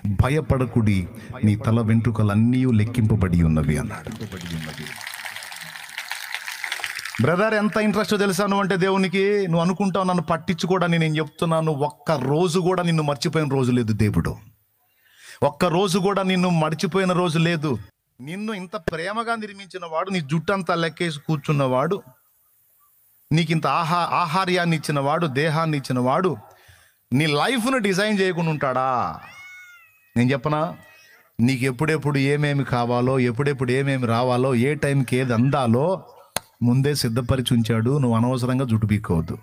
భయపడకుడి, నీ తల వెంట్రుకలన్నీ లెక్కింపబడి ఉన్నవి అన్నాడు. బ్రదర్, ఎంత ఇంట్రెస్ట్ తెలుసా నువ్వు అంటే దేవునికి. నువ్వు అనుకుంటావు నన్ను పట్టించుకోవడానికి. నేను చెప్తున్నాను, ఒక్క రోజు కూడా నిన్ను మర్చిపోయిన రోజు లేదు దేవుడు. ఒక్క రోజు కూడా నిన్ను మర్చిపోయిన రోజు లేదు. నిన్ను ఇంత ప్రేమగా నిర్మించిన వాడు, నీ జుట్టంతా లెక్కేసి కూర్చున్నవాడు, నీకు ఇంత ఆహార్యాన్ని ఇచ్చిన వాడు, దేహాన్ని ఇచ్చిన వాడు, నీ లైఫ్ను డిజైన్ చేయకుండా ఉంటాడా? నేను చెప్పనా, నీకు ఎప్పుడెప్పుడు ఏమేమి కావాలో, ఎప్పుడెప్పుడు ఏమేమి రావాలో, ఏ టైంకి ఏది అందాలో ముందే సిద్ధపరిచి ఉంచాడు. నువ్వు అనవసరంగా జుట్టు పీక్కోవద్దు.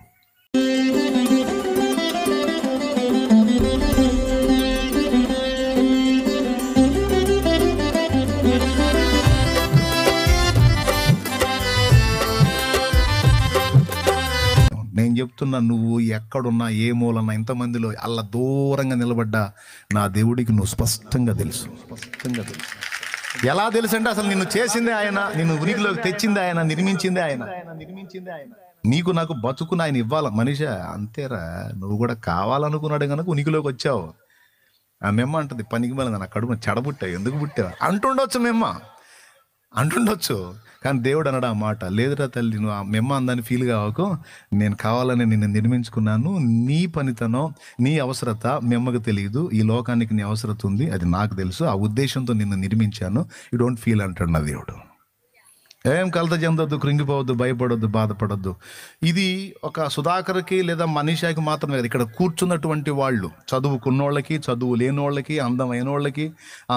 నేను చెప్తున్నా, నువ్వు ఎక్కడున్నా, ఏ మూలన్నా, ఇంతమందిలో అలా దూరంగా నిలబడ్డా నా దేవుడికి నువ్వు స్పష్టంగా తెలుసు. ఎలా తెలుసు అంటే, అసలు నిన్ను చేసిందే ఆయన, నిన్ను ఉనికిలోకి తెచ్చిందే ఆయన, నిర్మించిందే ఆయన. నీకు నాకు బతుకుని ఆయన ఇవ్వాలి. మనిషి అంతేరా, నువ్వు కూడా కావాలనుకున్నాడు కనుక ఉనికిలోకి వచ్చావు. ఆ మెమ్మ అంటది, పనికి మళ్ళీ నా కడుపు చెడబుట్టావు, ఎందుకు పుట్టావు అంటుండొచ్చు మెమ్మ, అంటుండొచ్చు. కానీ దేవుడు అన్నాడు ఆ మాట, లేదురా తల్లి, నువ్వు ఆ మెమ్మ అందాన్ని ఫీల్ కావకు, నేను కావాలని నిన్ను నిర్మించుకున్నాను. నీ పనితనం, నీ అవసరత మెమ్మకు తెలియదు, ఈ లోకానికి నీ అవసరత ఉంది, అది నాకు తెలుసు, ఆ ఉద్దేశంతో నిన్ను నిర్మించాను. యూ డోంట్ ఫీల్ అంటాడు నా దేవుడు. ఏం కలత చెందొద్దు, కృంగిపోవద్దు, భయపడొద్దు, బాధపడొద్దు. ఇది ఒక సుధాకర్కి లేదా మనీషాకి మాత్రమే కదా. ఇక్కడ కూర్చున్నటువంటి వాళ్ళు, చదువుకున్నోళ్ళకి, చదువు లేనోళ్ళకి, అందమైన వాళ్ళకి,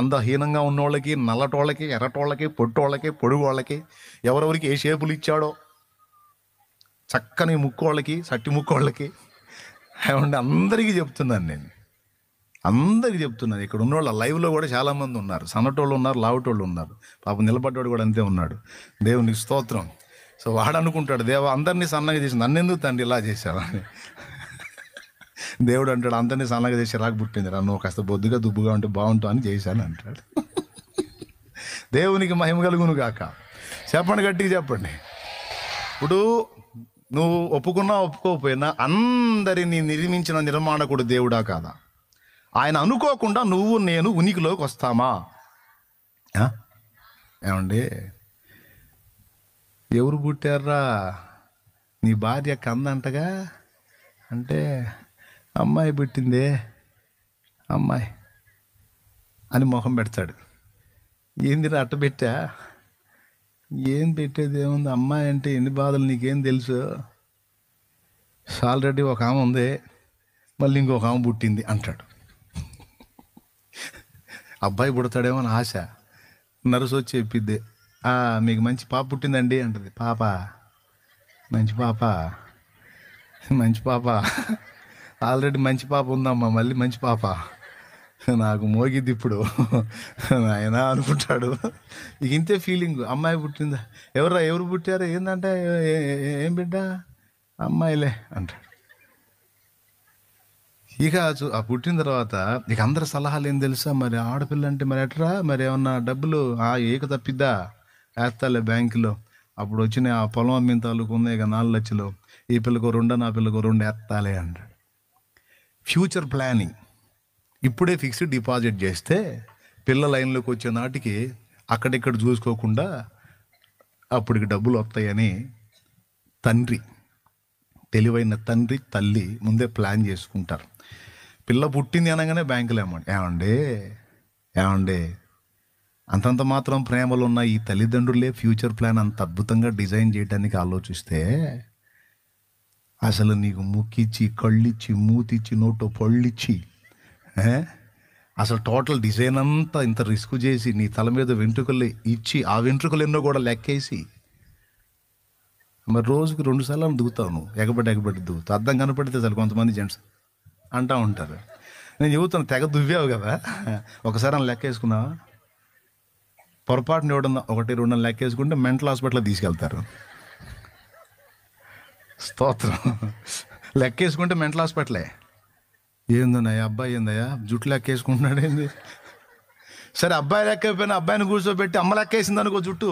అందహీనంగా ఉన్నోళ్ళకి, నల్లటోళ్ళకి, ఎర్రటోళ్ళకి, పొట్టోళ్ళకి, పొడుగోళ్ళకి, ఎవరెవరికి ఏ షేపులు ఇచ్చాడో, చక్కని ముక్కోళ్ళకి, సట్టి ముక్కోళ్ళకి, ఏమంటే అందరికీ చెప్తున్నాను నేను, అందరికి చెప్తున్నాను. ఇక్కడ ఉన్నవాళ్ళు లైవ్లో కూడా చాలామంది ఉన్నారు, సన్నటోళ్ళు ఉన్నారు, లావుటోళ్ళు ఉన్నారు, పాపం నిలబడ్డాడు కూడా అంతే ఉన్నాడు. దేవునికి స్తోత్రం. సో వాడు అనుకుంటాడు, దేవా అందరినీ సన్నగా చేసి నన్నెందుకు తండ్రి ఇలా చేశావని. దేవుడు అంటాడు, అందరినీ సన్నగా చేసి రాక పుట్టింది రా, నువ్వు కాస్త బొద్దుగా దుబ్బుగా ఉంటే బాగుంటావు అని చేశాను అంటాడు. దేవునికి మహిమ కలుగును గాక. చెప్పండి, గట్టిగా చెప్పండి. ఇప్పుడు నువ్వు ఒప్పుకున్నా ఒప్పుకోకపోయినా అందరినీ నిర్మించిన నిర్మాణకుడు దేవుడా కాదా? ఆయన అనుకోకుండా నువ్వు నేను ఉనికిలోకి వస్తామా? ఏమండి, ఎవరు పుట్టారా? నీ భార్య కందంటగా అంటే, అమ్మాయి పుట్టిందే అమ్మాయి అని మొహం పెడతాడు. ఏంది అట్ట పెట్టా? ఏం పెట్టేది ఏముంది, అమ్మాయి అంటే ఎన్ని బాధలు నీకేం తెలుసు? ఆల్రెడీ ఒక ఆమె ఉంది, మళ్ళీ ఇంకొక ఆమె పుట్టింది అంటాడు. అబ్బాయి పుడతాడేమో అని ఆశ. నర్సు వచ్చి చెప్పిద్ది, మీకు మంచి పాప పుట్టిందండి అంటది. పాప, మంచి పాప, మంచి పాప, ఆల్రెడీ మంచి పాప ఉందమ్మా, మళ్ళీ మంచి పాప, నాకు మోగిద్ది ఇప్పుడు ఆయన అనుకుంటాడు. ఇక ఇంతే ఫీలింగ్. అమ్మాయి పుట్టిందా? ఎవరు పుట్టారు? ఏంటంటే ఏం బిడ్డ? అమ్మాయిలే అంటాడు. ఇక ఆ పుట్టిన తర్వాత ఇక అందరి సలహాలు ఏం తెలుసా? మరి ఆడపిల్ల అంటే మరి ఎట్రా, మరి ఏమన్నా డబ్బులు ఏక తప్పిద్దా, వేస్తాలే బ్యాంకులో, అప్పుడు వచ్చిన ఆ పొలం అమ్మిన తాలూకు ఉన్నాయి ఇక 4 లక్షలు, ఈ పిల్లకు 2, నా పిల్లకు 2 వేస్తాలే అంటాడు. Future planning. ఇప్పుడే ఫిక్స్డ్ డిపాజిట్ చేస్తే పిల్ల లైన్లోకి వచ్చే నాటికి అక్కడిక్కడ చూసుకోకుండా అప్పటికి డబ్బులు వస్తాయని తండ్రి, తెలివైన తండ్రి తల్లి ముందే ప్లాన్ చేసుకుంటారు. పిల్ల పుట్టింది అనగానే బ్యాంకులో ఏమండి అంతంత మాత్రం ప్రేమలు ఉన్న ఈ తల్లిదండ్రులే ఫ్యూచర్ ప్లాన్ అంత అద్భుతంగా డిజైన్ చేయడానికి ఆలోచిస్తే, అసలు నీకు ముక్కిచ్చి, కళ్ళిచ్చి, మూతిచ్చి, నోటో పళ్ళిచ్చి, అసలు టోటల్ డిజైన్ అంతా ఇంత రిస్క్ చేసి నీ తల మీద వెంట్రుకలు ఇచ్చి, ఆ వెంట్రుకలు ఎన్నో కూడా లెక్కేసి, మరి రోజుకి 2 సార్లు దిగుతావు నువ్వు, ఎగబడి దిగుతావు. అర్థం కనపడితే చాలు కొంతమంది జెంట్స్ అంటూ ఉంటారు. నేను చెబుతాను, తెగ దువ్వావు కదా, ఒకసారి అని లెక్కేసుకున్నావా? పొరపాటుని ఎవడన్నా 1, 2 లెక్కేసుకుంటే మెంటల్ హాస్పిటల్కి తీసుకెళ్తారు. స్తోత్రం. లెక్కేసుకుంటే మెంటల్ హాస్పిటలే. ఏందన్నయ్యా అబ్బాయి, ఏందయ్యా జుట్టు లెక్కేసుకుంటున్నాడు ఏంది? సరే అబ్బాయి లెక్కైపోయినా అబ్బాయిని కూర్చోబెట్టి అమ్మ లెక్కేసింది అనుకో జుట్టు,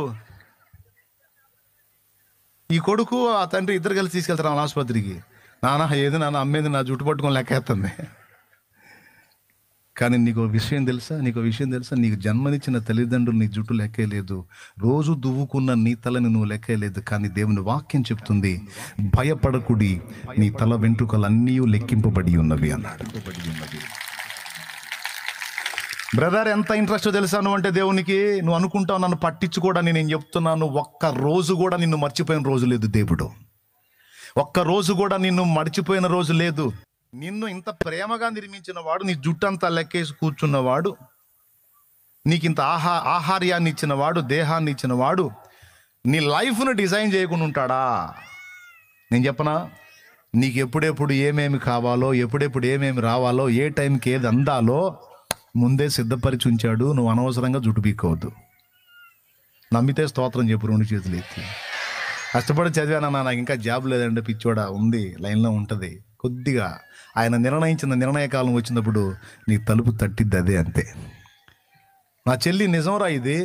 ఈ కొడుకు ఆ తండ్రి ఇద్దరు కలిసి తీసుకెళ్తారు ఆమె ఆసుపత్రికి. నాన్న ఏది నాన్న అమ్మేది నా జుట్టు పట్టుకొని లెక్కేస్తుంది. కానీ నీకు విషయం తెలుసా, నీకు జన్మనిచ్చిన తల్లిదండ్రులు నీ జుట్టు లెక్కేలేదు, రోజు దువ్వుకున్న నీ తలని నువ్వు లెక్కేలేదు. కానీ దేవుని వాక్యం చెప్తుంది, భయపడకుడి, నీ తల వెంట్రుకలన్నీ లెక్కింపబడి ఉన్నవి అన్నాడు. బ్రదర్, ఎంత ఇంట్రెస్ట్ తెలుసా నువ్వు అంటే దేవునికి. నువ్వు అనుకుంటావు నన్ను పట్టించుకోవడానికి, నేను చెప్తున్నాను, ఒక్క రోజు కూడా నిన్ను మర్చిపోయిన రోజు లేదు దేవుడు. ఒక్క రోజు కూడా నిన్ను మర్చిపోయిన రోజు లేదు. నిన్ను ఇంత ప్రేమగా నిర్మించిన వాడు, నీ జుట్టంతా లెక్కేసి కూర్చున్నవాడు, నీకు ఇంత ఆహార్యాన్ని ఇచ్చిన వాడు, దేహాన్ని ఇచ్చిన వాడు, నీ లైఫ్ను డిజైన్ చేయకుండా ఉంటాడా? నేను చెప్పనా, నీకు ఎప్పుడెప్పుడు ఏమేమి కావాలో, ఎప్పుడెప్పుడు ఏమేమి రావాలో, ఏ టైంకి ఏది అందాలో ముందే సిద్ధపరిచి ఉంచాడు. నువ్వు అనవసరంగా జుట్టు పీక్కోవద్దు. నమ్మితే స్తోత్రం చెప్పు, 2 చేతులు ఎత్తి. కష్టపడి చదివానన్నా, నాకు ఇంకా జాబ్ లేదంటే, పిచ్చోడా ఉంది, లైన్లో ఉంటుంది. కొద్దిగా ఆయన నిర్ణయించిన నిర్ణయకాలం వచ్చినప్పుడు నీ తలుపు తట్టిద్ది, అదే అంతే. నా చెల్లి, నిజంరా ఇది,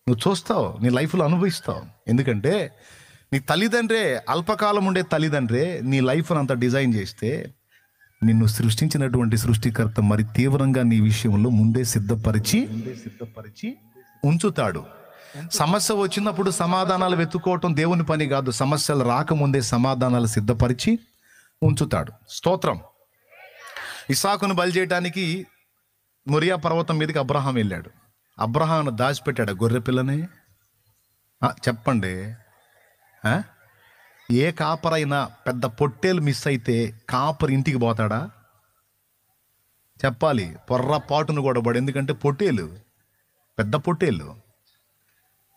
నువ్వు చూస్తావు, నీ లైఫ్లో అనుభవిస్తావు. ఎందుకంటే నీ తల్లిదండ్రే, అల్పకాలం ఉండే తల్లిదండ్రే నీ లైఫ్ను అంత డిజైన్ చేస్తే, నిన్ను సృష్టించినటువంటి సృష్టికర్త మరి తీవ్రంగా నీ విషయంలో ముందే సిద్ధపరిచి ఉంచుతాడు. సమస్య వచ్చినప్పుడు సమాధానాలు వెతుక్కోవటం దేవుని పని కాదు. సమస్యలు రాకముందే సమాధానాలు సిద్ధపరిచి ఉంచుతాడు. స్తోత్రం. ఇస్సాకును బలి చేయడానికి మొరియా పర్వతం మీదకి అబ్రహాం వెళ్ళాడు. అబ్రహాంను దాచిపెట్టాడు గొర్రె పిల్లని. చెప్పండి, ఏ కాపరైనా పెద్ద పొట్టేలు మిస్ అయితే కాపర్ ఇంటికి పోతాడా? చెప్పాలి, పొర్రపాటును కూడా పడు. ఎందుకంటే పొట్టేలు, పెద్ద పొట్టేలు,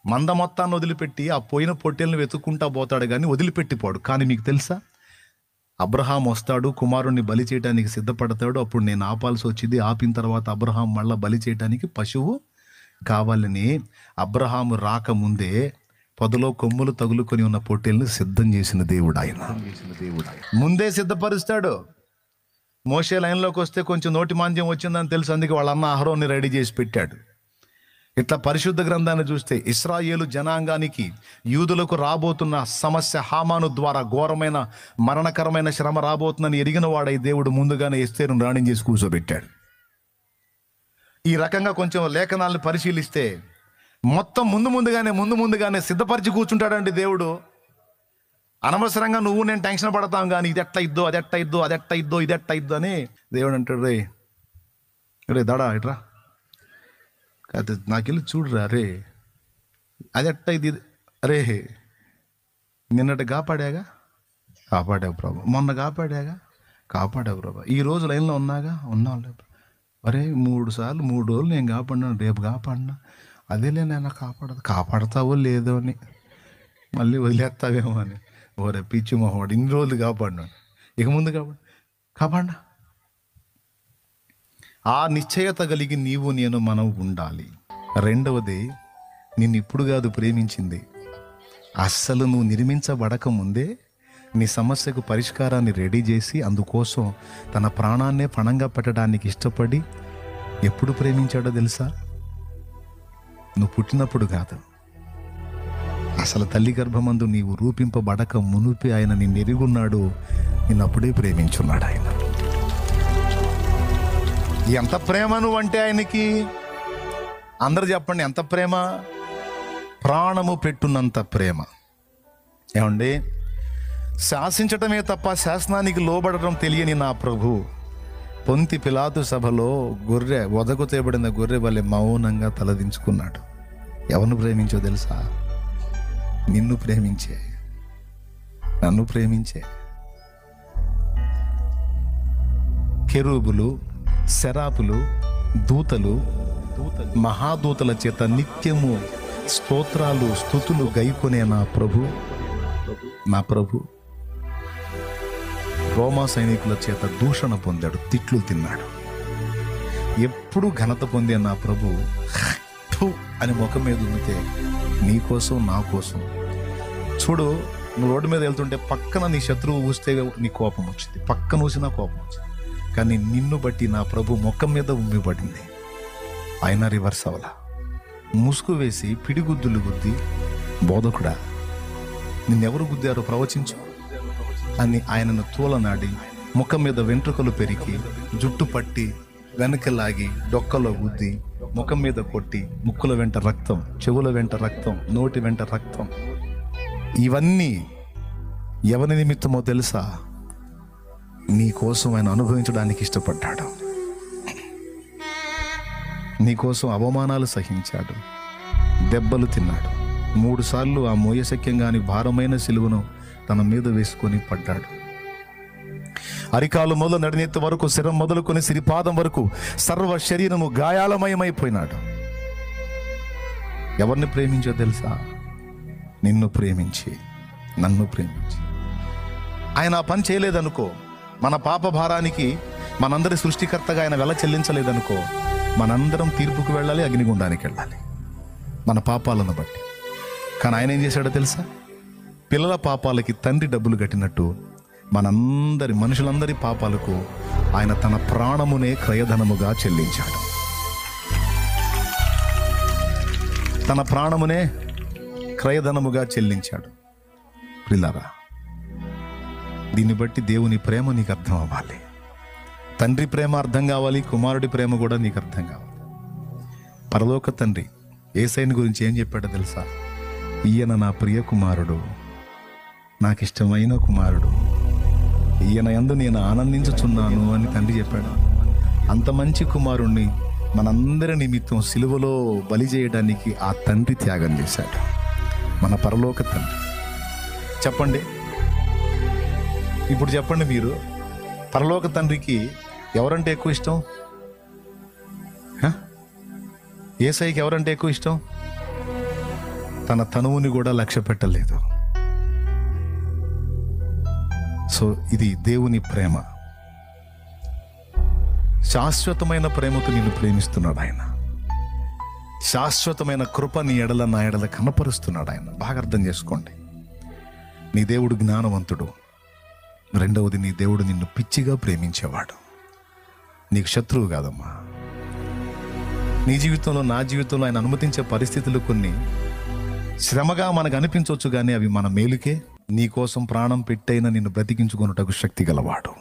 మంద మొత్తాన్ని వదిలిపెట్టి ఆ పోయిన పొట్టేలను వెతుక్కుంటా పోతాడు, కానీ వదిలిపెట్టిపోడు. కానీ మీకు తెలుసా, అబ్రహాం వస్తాడు, కుమారుణ్ణి బలి చేయడానికి సిద్ధపడతాడు. అప్పుడు నేను ఆపాల్సి వచ్చింది. ఆపిన తర్వాత అబ్రహాం మళ్ళీ బలి చేయడానికి పశువు కావాలని అబ్రహాము రాకముందే పొదలో కొమ్ములు తగులుకొని ఉన్న పొట్టేలను సిద్ధం చేసిన దేవుడు ఆయన. ముందే సిద్ధపరుస్తాడు. మోషే లైన్లోకి వస్తే కొంచెం నోటి మాంద్యం వచ్చిందని తెలుసు, అందుకే వాళ్ళ అన్న అహరోన్ని రెడీ చేసి పెట్టాడు. ఇట్లా పరిశుద్ధ గ్రంథాన్ని చూస్తే ఇశ్రాయేలు జనాంగానికి, యూదులకు రాబోతున్న సమస్య, హామాను ద్వారా ఘోరమైన మరణకరమైన శ్రమ రాబోతుందని ఎరిగిన వాడై దేవుడు ముందుగానే ఎస్తేరును రాణి చేసి కూర్చోబెట్టాడు. ఈ రకంగా కొంచెం లేఖనాలను పరిశీలిస్తే మొత్తం ముందుగానే సిద్ధపరిచి కూర్చుంటాడండి దేవుడు. అనవసరంగా నువ్వు నేను టెన్షన్ పడతాం, కానీ ఇది ఎట్లా ఇద్దో, అది ఎట్లా ఇద్దో, అది ఎట్లా ఇద్దో, ఇది ఎట్లా ఇద్దో అని దేవుడు అంటాడు, రే దడా ఇట్రా, అది నాకెళ్ళి చూడరా, రే అది ఎట్లా ఇది, అరే నిన్నటి కాపాడావు ప్రభు, మొన్న కాపాడావు ప్రభు, ఈ రోజు లైన్లో ఉన్నావు అరే 3 సార్లు 3 రోజులు నేను కాపాడినాను, రేపు కాపాడినా, అదేలే నేను కాపాడతావో లేదో అని మళ్ళీ వదిలేస్తావేమో అని. ఓరే పిచ్చి మొహవాడు, ఇన్ని రోజులు కాపాడినాడు, ఇక ముందు కాపాడినా. ఆ నిశ్చయత కలిగి మనం ఉండాలి. రెండవది, నిన్ను ఇప్పుడు కాదు ప్రేమించింది, అస్సలు నువ్వు నిర్మించబడక ముందే నీ సమస్యకు పరిష్కారాన్ని రెడీ చేసి అందుకోసం తన ప్రాణాన్నే పణంగా పెట్టడానికి ఇష్టపడి ఎప్పుడు ప్రేమించాడో తెలుసా? నువ్వు పుట్టినప్పుడు కాదు, అసలు తల్లి గర్భమందు నీవు రూపింపబడక మునుపే ఆయన నిన్ను ఎరుగున్నాడు, నిన్నప్పుడే ప్రేమించున్నాడు ఆయన. ఎంత ప్రేమ నువ్వు అంటే ఆయనకి. అందరు చెప్పండి, ఎంత ప్రేమ? ప్రాణము పెట్టున్నంత ప్రేమ. ఏమండి, శాసించటమే తప్ప శాసనానికి లోబడటం తెలియని నా ప్రభు పొంతి పిలాతు సభలో వదకు తేబడిన గొర్రె వలె మౌనంగా తలదించుకున్నాడు. ఎవరిని ప్రేమించో తెలుసా? నిన్ను ప్రేమించే, నన్ను ప్రేమించే. కెరూబులు, శరాపులు, దూతలు, మహాదూతల చేత నిత్యము స్తోత్రాలు, స్తుతులు గైకొనే నా ప్రభు రోమా సైనికుల చేత దూషణ పొందాడు, తిట్లు తిన్నాడు. ఎప్పుడు ఘనత పొందే నా ప్రభు అని ముఖం మీద ఉంటే నీ కోసం, నా కోసం. చూడు, నువ్వు రోడ్డు మీద వెళ్తుంటే పక్కన నీ శత్రువు ఊస్తే నీ కోపం వచ్చింది, పక్కన ఊసినా కోపం వచ్చింది. కానీ నిన్ను బట్టి నా ప్రభు ముఖం మీద ఉమ్మిపడింది, ఆయన రివర్స్ అవలా. ముసుగు వేసి పిడిగుద్దులు గుద్ది, బోధకుడా నిన్నెవరు గుద్దారో ప్రవచించు అని ఆయనను తూలనాడి, ముఖం మీద వెంట్రుకలు పెరిగి, జుట్టు పట్టి వెనక లాగి డొక్కలో గుద్ది ముఖం మీద కొట్టి ముక్కుల వెంట రక్తం, చెవుల వెంట రక్తం, నోటి వెంట రక్తం. ఇవన్నీ ఎవరి నిమిత్తమో తెలుసా? నీ కోసం ఆయన అనుభవించడానికి ఇష్టపడ్డాడు. నీ కోసం అవమానాలు సహించాడు, దెబ్బలు తిన్నాడు. 3 సార్లు ఆ మోయశక్యంగాని భారమైన సిలువను తన మీద వేసుకొని పడ్డాడు. అరికాలు మొదలు నడినెత్తి వరకు, శిరం మొదలుకొని సిరిపాదం వరకు సర్వ శరీరము గాయాలమయమైపోయినాడు. ఎవరిని ప్రేమించో తెలుసా? నిన్ను ప్రేమించి, నన్ను ప్రేమించి. ఆయన ఆ పని చేయలేదనుకో, మన పాప భారానికి మనందరి సృష్టికర్తగా ఆయన వెల చెల్లించలేదనుకో, మనందరం తీర్పుకు వెళ్ళాలి, అగ్నిగుండానికి వెళ్ళాలి మన పాపాలను బట్టి. కానీ ఆయన ఏం చేశాడో తెలుసా? పిల్లల పాపాలకి తండ్రి డబ్బులు కట్టినట్టు మనుషులందరి పాపాలకు ఆయన తన ప్రాణమునే క్రయధనముగా చెల్లించాడు. తన ప్రాణమునే క్రయధనముగా చెల్లించాడు. ప్రియులారా, దీన్ని బట్టి దేవుని ప్రేమ నీకు అర్థం అవ్వాలి. తండ్రి ప్రేమ అర్థం కావాలి, కుమారుడి ప్రేమ కూడా నీకు అర్థం కావాలి. పరలోక తండ్రి యేసయ్యని గురించి ఏం చెప్పాడో తెలుసా? ఈయన నా ప్రియ కుమారుడు, నాకు ఇష్టమైన కుమారుడు, ఈయన యందు నేను ఆనందించుచున్నాను అని తండ్రి చెప్పాడు. అంత మంచి కుమారుణ్ణి మనందరి నిమిత్తం సిలువలో బలి చేయడానికి ఆ తండ్రి త్యాగం చేశాడు. మన పరలోక తండ్రి. చెప్పండి, ఇప్పుడు చెప్పండి మీరు, పరలోక తండ్రికి ఎవరంటే ఎక్కువ ఇష్టం? యేసయ్యకి ఎవరంటే ఎక్కువ ఇష్టం? తన తనువుని కూడా లక్ష్య పెట్టలేదు. సో ఇది దేవుని ప్రేమ. శాశ్వతమైన ప్రేమతో నిన్ను ప్రేమిస్తున్నాడు ఆయన. శాశ్వతమైన కృప నీ ఎడల నా ఎడల కనపరుస్తున్నాడు ఆయన. బాగా అర్థం చేసుకోండి. నీ దేవుడు జ్ఞానవంతుడు. రెండవది, నీ దేవుడు నిన్ను పిచ్చిగా ప్రేమించేవాడు. నీకు శత్రువు కాదమ్మా. నీ జీవితంలో, నా జీవితంలో ఆయన అనుమతించే పరిస్థితులు కొన్ని శ్రమగా మనకు అనిపించవచ్చు, కానీ అవి మన మేలుకే. నీ కోసం ప్రాణం పెట్టైనా నిన్ను బ్రతికించుకొనుటకు శక్తి గలవాడు.